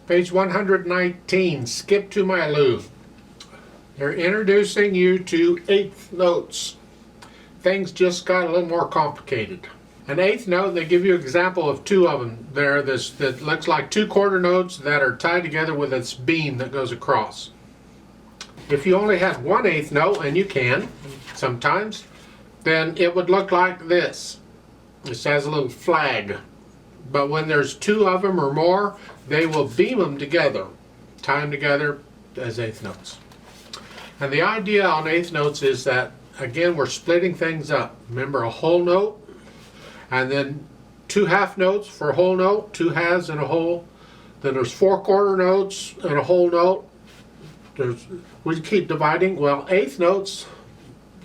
Page 119, Skip to My Lou. They're introducing you to eighth notes. Things just got a little more complicated. An eighth note, they give you an example of two of them there that looks like two quarter notes that are tied together with this beam that goes across. If you only had one eighth note, and you can sometimes, then it would look like this. This has a little flag. But when there's two of them or more, they will beam them together, tie them together as eighth notes. And the idea on eighth notes is that, again, we're splitting things up. Remember, a whole note, and then two half notes for a whole note, two halves and a whole. Then there's four quarter notes and a whole note. We keep dividing. Well, eighth notes,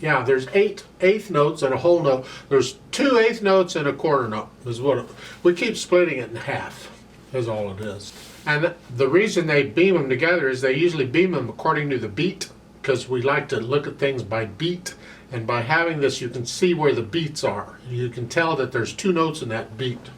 yeah, there's eight eighth notes and a whole note. There's two eighth notes and a quarter note. Is what we keep splitting it in half. Is all it is. And the reason they beam them together is they usually beam them according to the beat, because we like to look at things by beat. And by having this, you can see where the beats are. You can tell that there's two notes in that beat.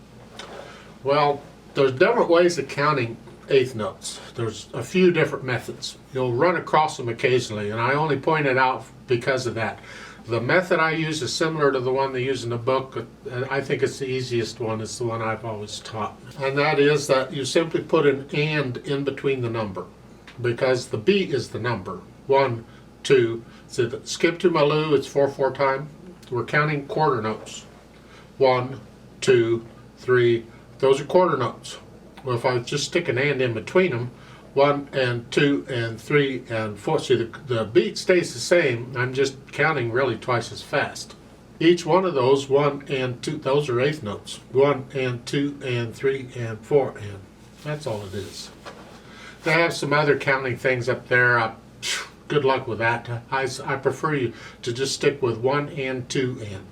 Well, there's different ways of counting eighth notes. There's a few different methods. You'll run across them occasionally, and I only point it out because of that. The method I use is similar to the one they use in the book. I think it's the easiest one. It's the one I've always taught. And that is that you simply put an and in between the number, because the beat is the number. 1, 2, so skip to my Lou, it's 4/4 time. We're counting quarter notes. 1, 2, 3, those are quarter notes. Well, if I just stick an and in between them, 1 and 2 and 3 and 4, see the beat stays the same, I'm just counting really twice as fast. Each one of those, 1 and 2, those are eighth notes. 1 and 2 and 3 and 4, and that's all it is. They have some other counting things up there. Good luck with that. I prefer you to just stick with 1 and 2 and.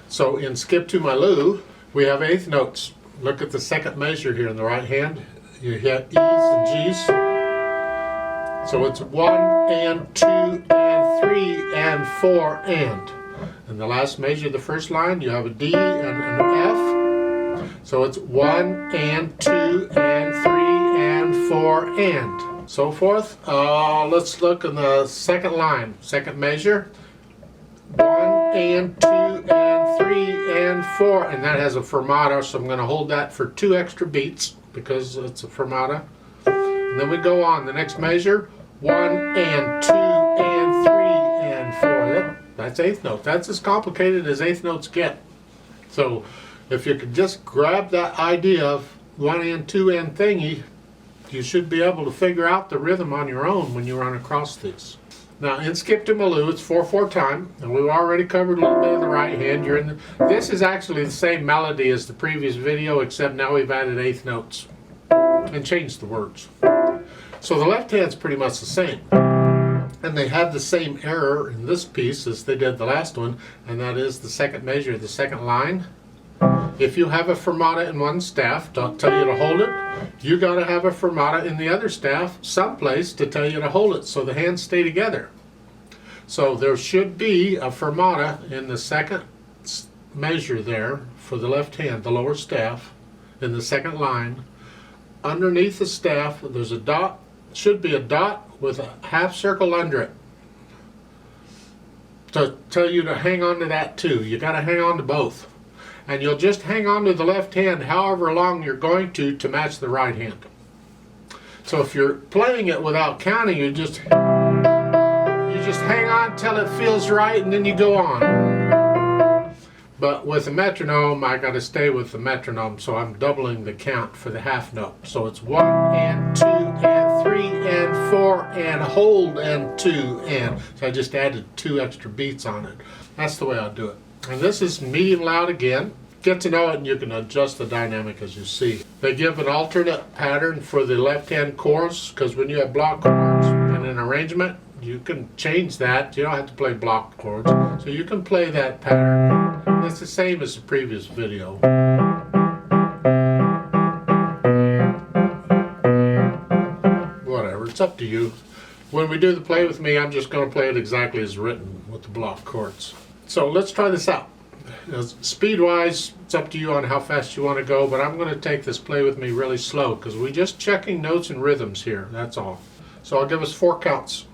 So in Skip to My Lou, we have eighth notes. Look at the second measure here in the right hand. You hit E's and G's. So it's 1 and 2 and 3 and 4 and. In the last measure, the first line, you have a D and an F. So it's 1 and 2 and 3 and 4 and. So forth. Let's look in the second line, second measure. 1 and 2 and 3 and 4, and that has a fermata, so I'm going to hold that for 2 extra beats because it's a fermata. And then we go on the next measure. 1 and 2 and 3 and 4. That's eighth note. That's as complicated as eighth notes get. So if you could just grab that idea of 1 and 2 and thingy, you should be able to figure out the rhythm on your own when you run across these. Now in Skip to My Lou, it's 4/4 time, and we've already covered a little bit of the right hand. This is actually the same melody as the previous video, except now we've added eighth notes and changed the words. So the left hand's pretty much the same. And they have the same error in this piece as they did the last one, and that is the second measure, the second line. If you have a fermata in one staff to tell you to hold it, you got to have a fermata in the other staff someplace to tell you to hold it so the hands stay together. So there should be a fermata in the second measure there for the left hand, the lower staff, in the second line. Underneath the staff, there's a dot, should be a dot with a half circle under it to tell you to hang on to that too. You got to hang on to both. And you'll just hang on to the left hand however long you're going to match the right hand. So if you're playing it without counting, you just hang on till it feels right and then you go on. But with the metronome, I got to stay with the metronome, so I'm doubling the count for the half note. So it's 1 and 2 and 3 and 4 and hold and 2 and. So I just added 2 extra beats on it. That's the way I'll do it. And this is medium loud again. Get to know it and you can adjust the dynamic as you see. They give an alternate pattern for the left hand chords, because when you have block chords in an arrangement, you can change that. You don't have to play block chords. So you can play that pattern. It's the same as the previous video. Whatever, it's up to you. When we do the play with me, I'm just going to play it exactly as written with the block chords. So let's try this out. Speed-wise, it's up to you on how fast you want to go, but I'm going to take this play with me really slow because we're just checking notes and rhythms here, that's all. So I'll give us 4 counts.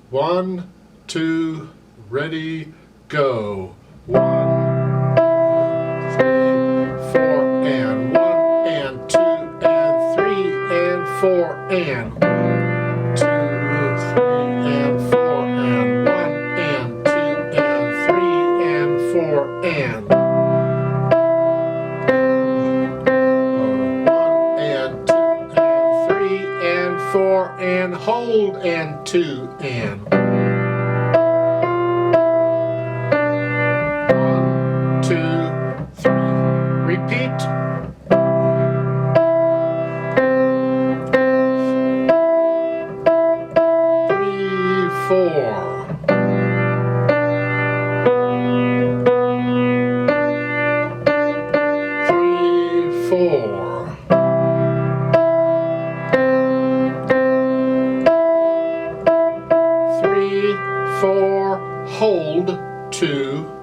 1, 2, ready, go. 1, 3, 4, and 1, and 2, and 3, and 4, and 1, 2, 3, and 4, and 1, and 2, and 3, and 4, and 1, and 2, and 3, and 4, and hold, and 2, and 1, 2, 3. Repeat. 3, 4. 3, 4. 3, 4. Hold. 2.